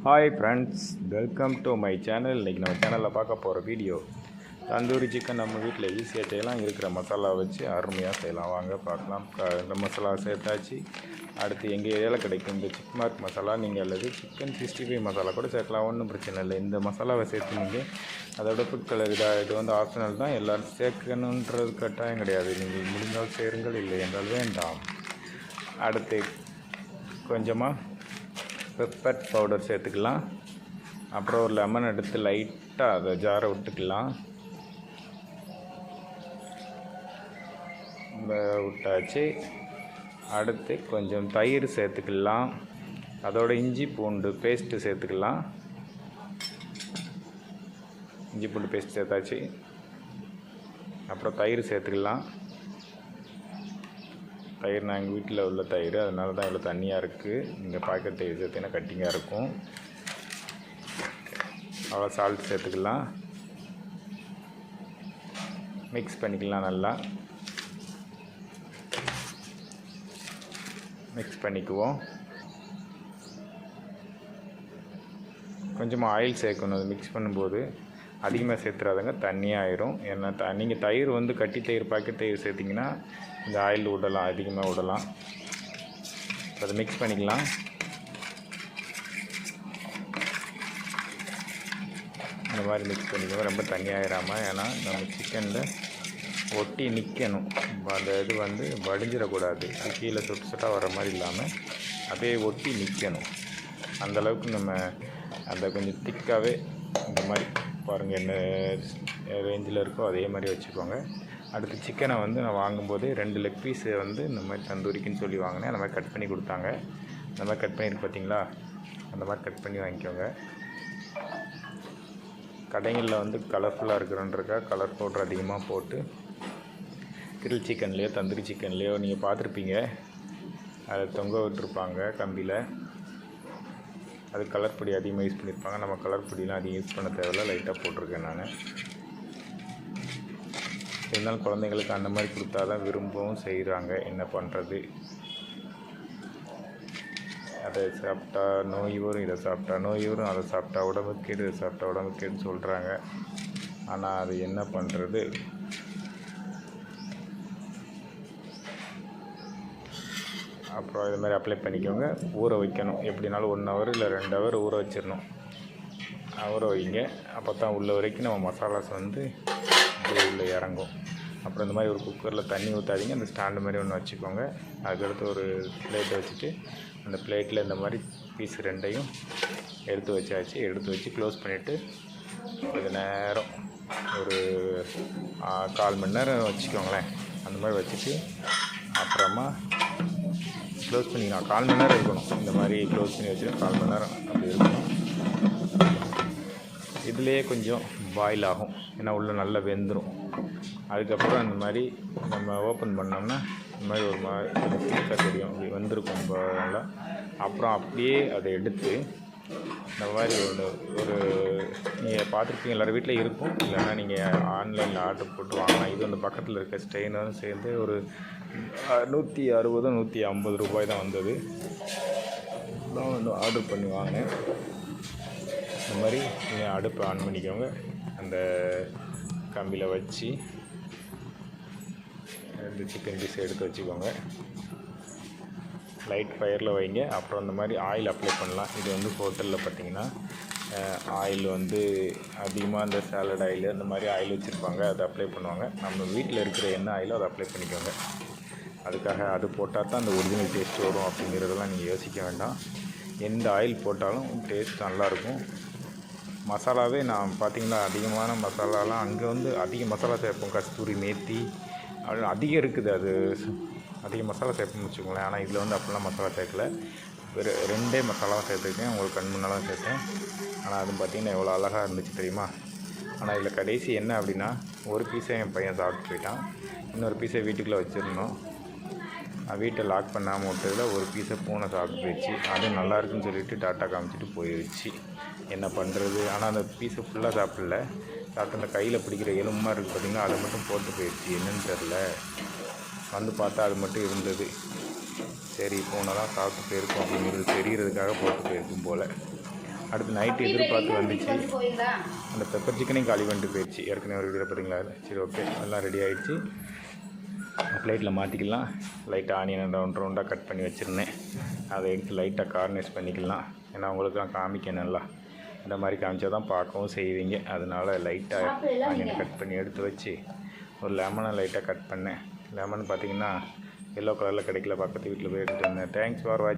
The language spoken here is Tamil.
Hi friends, welcome to my channel. இன்றைக்கி நம்ம சேனலில் பார்க்க போகிற வீடியோ தந்தூரி சிக்கன். நம்ம வீட்டில் ஈஸியாக செய்யலாம். இருக்கிற மசாலா வச்சு அருமையாக செய்யலாம். வாங்க பார்க்கலாம். இந்த மசாலா சேர்த்தாச்சு. அடுத்து எங்கள் ஏரியாவில் கிடைக்கும் இந்த சிக்மார்க் மசாலா, நீங்கள் அல்லது சிக்கன் 65 மசாலா கூட சேர்க்கலாம். ஒன்றும் பிரச்சனை இல்லை. இந்த மசாலாவை சேர்த்து நீங்கள் அதோட ஃபுட் கலர் இது வந்து ஆப்ஷனல் தான். எல்லோரும் சேர்க்கணுன்றது கட்டாயம் கிடையாது. நீங்கள் முடிந்தால் சேருங்கள், இல்லை என்றால் வேண்டாம். அடுத்து கொஞ்சமாக பெப்பர் பவுடர் சேர்த்துக்கலாம். அப்புறம் ஒரு லெமன் எடுத்து லைட்டாக அதை ஜாரை விட்டுக்கலாம். விட்டாச்சு. அடுத்து கொஞ்சம் தயிர் சேர்த்துக்கலாம். அதோட இஞ்சி பூண்டு பேஸ்ட்டு சேர்த்துக்கலாம். இஞ்சி பூண்டு பேஸ்ட் சேர்த்தாச்சு. அப்புறம் தயிர் சேர்த்துக்கலாம். தயிர் நான் எங்கள் வீட்டில் உள்ள தயிர், அதனால தான் இவ்வளோ தண்ணியாக இருக்குது. இந்த பாக்கெட் தயிர் சேர்த்திங்கன்னா கட்டிங்காக இருக்கும். அவ்வளோ சால்ட் சேர்த்துக்கலாம். மிக்ஸ் பண்ணிக்கலாம். நல்லா மிக்ஸ் பண்ணிக்குவோம். கொஞ்சமாக ஆயில் சேர்க்கணும். அது மிக்ஸ் பண்ணும்போது அதிகமாக சேர்த்துறாதுங்க, தண்ணியாக ஆயிரும். ஏன்னா நீங்கள் தயிர் வந்து கட்டி தயிர் பாக்கெட் தயிர் சேர்த்திங்கன்னா இந்த ஆயில் விடலாம், அதிகமாக விடலாம். அதை மிக்ஸ் பண்ணிக்கலாம். இந்த மாதிரி மிக்ஸ் பண்ணிக்கலாம், ரொம்ப தண்ணி ஆயிடாமல். ஏன்னா நம்ம சிக்கனில் ஒட்டி நிற்கணும். அந்த இது வந்து வடிஞ்சிடக்கூடாது. கீழே சொட்டு சொட்டாக வர மாதிரி இல்லாமல் அப்படியே ஒட்டி நிற்கணும். அந்தளவுக்கு நம்ம அந்த கொஞ்சம் திக்காகவே இந்த மாதிரி பாருங்கள், என்ன ரேஞ்சில் இருக்கோ அதே மாதிரி வச்சுக்கோங்க. அடுத்து சிக்கனை வந்து நான் வாங்கும்போது 2 லெக் பீஸு வந்து இந்த மாதிரி தந்தூரிக்குன்னு சொல்லி வாங்கினேன். அந்த மாதிரி கட் பண்ணி கொடுத்தாங்க. அந்த மாதிரி கட் பண்ணியிருக்கு பார்த்தீங்களா, அந்த மாதிரி கட் பண்ணி வாங்கிக்கோங்க. கடைகளில் வந்து கலர்ஃபுல்லாக இருக்கிறன்றக்கா கலர் பவுடர் அதிகமாக போட்டு கிரில் சிக்கன்லேயோ தந்தூரி சிக்கன்லேயோ நீங்கள் பார்த்துருப்பீங்க, அதை தொங்க விட்டுருப்பாங்க கம்பியில். அது கலர் பொடி அதிகமாக யூஸ் பண்ணியிருப்பாங்க. நம்ம கலர் பொடியெலாம் அதிகம் யூஸ் பண்ண தேவையில்ல, லைட்டாக போட்டிருக்கேன் நான். இருந்தாலும் குழந்தைங்களுக்கு அந்த மாதிரி கொடுத்தா தான் விரும்பவும் செய்கிறாங்க. என்ன பண்ணுறது, அதை சாப்பிட்டா நோய் வரும், இதை சாப்பிட்டா நோய் வரும், அதை சாப்பிட்டா உடம்புக்கேடு, இதை சாப்பிட்டா உடம்புக்கேடுன்னு சொல்கிறாங்க. ஆனால் அது என்ன பண்ணுறது. அப்புறம் இது மாதிரி அப்ளை பண்ணிக்கோங்க. ஊற வைக்கணும். எப்படினாலும் 1 ஹவர் இல்லை 2 ஹவர் ஊற வச்சிடணும். ஊற வைங்க. அப்போ தான் உள்ள வரைக்கும் நம்ம மசாலாஸ் வந்து உள்ளே இறங்கும். அப்புறம் இந்த மாதிரி ஒரு குக்கரில் தண்ணி ஊற்றாதீங்க. அந்த ஸ்டாண்டு மாதிரி ஒன்று வச்சுக்கோங்க. அதுக்கடுத்து ஒரு பிளேட்டை வச்சுட்டு அந்த பிளேட்டில் இந்த மாதிரி பீஸ் 2ஐயும் எடுத்து வச்சாச்சு. எடுத்து வச்சு க்ளோஸ் பண்ணிவிட்டு கொஞ்ச நேரம் ஒரு 1/4 மணி நேரம் வச்சுக்கோங்களேன். அந்த மாதிரி வச்சுட்டு அப்புறமா க்ளோஸ் பண்ணிக்கலாம். 1/4 மணி நேரம் இருக்கணும். இந்த மாதிரி க்ளோஸ் பண்ணி வச்சுட்டு 1/4 மணி நேரம் அப்படி இருக்கணும். இதுலேயே கொஞ்சம் பாயில் ஆகும், ஏன்னா உள்ளே நல்லா வெந்துடும். அதுக்கப்புறம் இந்த மாதிரி நம்ம ஓப்பன் பண்ணோம்னா இந்த மாதிரி ஒரு மாதிரி திக்காக தெரியும், அப்படி வந்திருக்கும் நல்லா. அப்புறம் அப்படியே அதை எடுத்து இந்த மாதிரி ஒரு நீங்கள் பார்த்துருப்பீங்க, எல்லோரும் வீட்டில் இருக்கும். இல்லைன்னா நீங்கள் ஆன்லைனில் ஆர்டர் போட்டு வாங்கலாம். இது வந்து பக்கத்தில் இருக்க ஸ்டெயினரும் சேர்ந்து ஒரு 160 150 ரூபாய் தான் வந்தது. நான் வந்து ஆர்டர் பண்ணி வாங்கினேன். இந்த மாதிரி நீங்கள் அடுப்பை ஆன் பண்ணிக்கோங்க. அந்த கம்பியில் வச்சு 2 சிக்கன் பீஸ் எடுத்து வச்சுக்கோங்க. லைட் ஃபயரில் வைங்க. அப்புறம் இந்த மாதிரி ஆயில் அப்ளை பண்ணலாம். இது வந்து ஹோட்டலில் பார்த்திங்கன்னா ஆயில் வந்து அதிகமாக இந்த சாலட் ஆயில் அந்த மாதிரி ஆயில் வச்சுருப்பாங்க, அதை அப்ளை பண்ணுவாங்க. நம்ம வீட்டில் இருக்கிற என்ன ஆயிலோ அதை அப்ளை பண்ணிக்கோங்க. அதுக்காக அது போட்டால் தான் அந்த ஒரிஜினல் டேஸ்ட் வரும் அப்படிங்கிறதெல்லாம் நீங்கள் யோசிக்க வேண்டாம். எந்த ஆயில் போட்டாலும் டேஸ்ட் நல்லாயிருக்கும். மசாலாவே நான் பார்த்திங்கன்னா அதிகமான மசாலாலாம் அங்கே வந்து அதிக மசாலா சேர்ப்போம். கஸ்தூரி மேத்தி அதிகம் இருக்குது. அது அதிக மசாலா சேர்ப்போம்னு வச்சுக்கோங்களேன். ஆனால் இதில் வந்து அப்படிலாம் மசாலா சேர்க்கல. வெறும் 2 மசாலாவும் சேர்த்துருக்கேன். உங்களுக்கு கண் முன்னால் சேர்த்தேன். ஆனால் அது பார்த்திங்கன்னா எவ்வளோ அழகாக இருந்துச்சு தெரியுமா. ஆனால் இதில் கடைசி என்ன அப்படின்னா, ஒரு பீஸை என் பையன் சாப்பிட்டு போயிட்டான். இன்னொரு பீஸை வீட்டுக்குள்ளே வச்சுருந்தோம். வீட்டை லாக் பண்ணாமல் விட்டதில் ஒரு பீஸை பூனை சாப்பிட்டு போயிடுச்சு. அதுவும் நல்லா இருக்குன்னு சொல்லிவிட்டு டாட்டா காமிச்சிட்டு போயிடுச்சு. என்ன பண்ணுறது. ஆனால் அந்த பீஸை ஃபுல்லாக சாப்பிடல. சாப்பிட்டு அந்த கையில் பிடிக்கிற எலும்பு இருக்குது பார்த்திங்கன்னா, அதை மட்டும் போட்டு போயிடுச்சு. என்னன்னு தெரில. வந்து பார்த்தா அது மட்டும் இருந்தது. சரி பூனை தான் சாப்பிட்டு போயிருக்கும் அப்படிங்கிறது தெரிகிறதுக்காக போட்டு போயிருக்கும் போல். அடுத்து நைட்டு எதிர்பார்த்து வந்துச்சு. அந்த பெப்பர் சிக்கனையும் காலி பண்ணிட்டு போயிடுச்சு. ஏற்கனவே ஒரு வீடியோ பார்த்தீங்களா? சரி ஓகே, எல்லாம் ரெடி ஆகிடுச்சு. ப்ளேட்டில் மாற்றிக்கலாம். லைட்டாக ஆனியன் ரவுண்டாக கட் பண்ணி வச்சுருந்தேன், அதை எடுத்து லைட்டாக கார்னிஷ் பண்ணிக்கலாம். ஏன்னா உங்களுக்குலாம் காமிக்கணும்ல, இந்த மாதிரி காமிச்சா தான் பார்க்கவும் செய்வீங்க. அதனால் லைட்டாக ஆனியனை கட் பண்ணி எடுத்து வச்சு ஒரு லெமனை லைட்டாக கட் பண்ணேன். லெமன் பார்த்திங்கன்னா எல்லோ கலரில் கிடைக்கல, பக்கத்து வீட்டில் போய் எடுத்துகிட்டு வந்தேன். தேங்க்ஸ் ஃபார் வாட்சிங்.